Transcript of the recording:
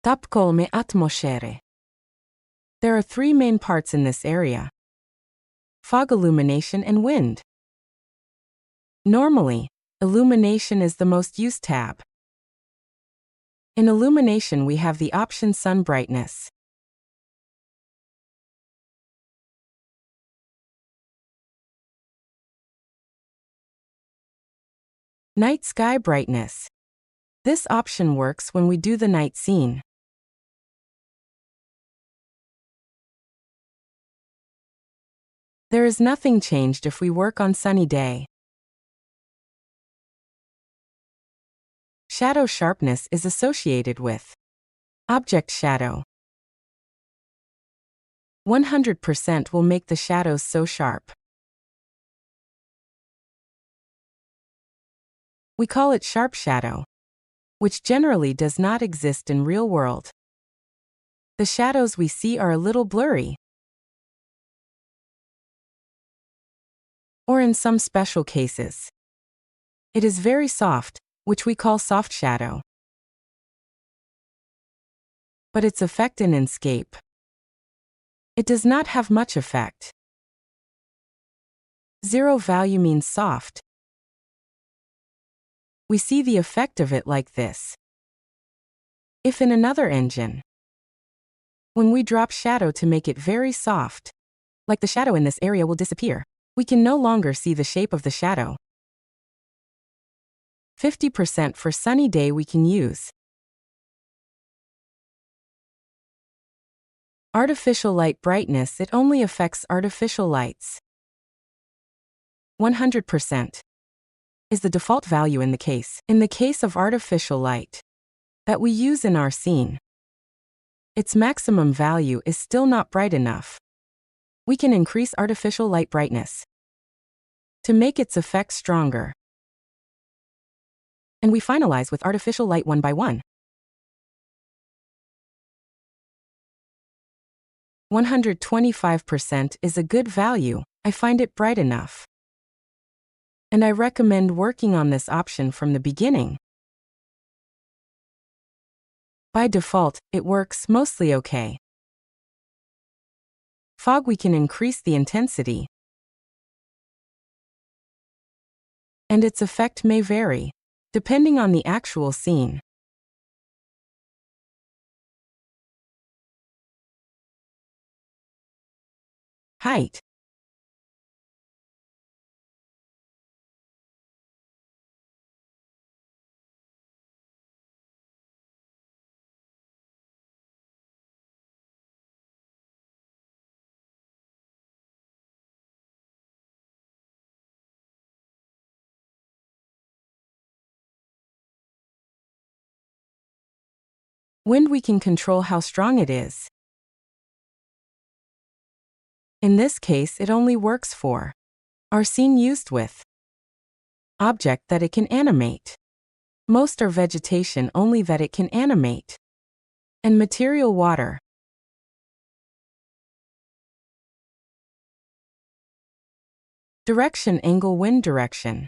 Top 3 atmosfere. There are 3 main parts in this area: fog, illumination, and wind. Normally, illumination is the most used tab. In illumination, we have the option sun brightness. Night sky brightness. This option works when we do the night scene. There is nothing changed if we work on sunny day. Shadow sharpness is associated with object shadow. 100% will make the shadows so sharp. We call it sharp shadow, which generally does not exist in real world. The shadows we see are a little blurry, or in some special cases, it is very soft, which we call soft shadow. But its effect in Enscape, it does not have much effect. 0 value means soft. We see the effect of it like this. If in another engine, when we drop shadow to make it very soft, like the shadow in this area will disappear, we can no longer see the shape of the shadow. 50% for sunny day we can use. Artificial light brightness, it only affects artificial lights. 100% is the default value in the case. In the case of artificial light that we use in our scene, its maximum value is still not bright enough. We can increase artificial light brightness to make its effect stronger. And we finalize with artificial light 1 by 1. 125% is a good value. I find it bright enough. And I recommend working on this option from the beginning. By default, it works mostly okay. Fog, we can increase the intensity, and its effect may vary, depending on the actual scene. Height. Wind, we can control how strong it is. In this case, it only works for our scene used with object that it can animate. Most are vegetation only that it can animate. And material water. Direction, angle, wind direction.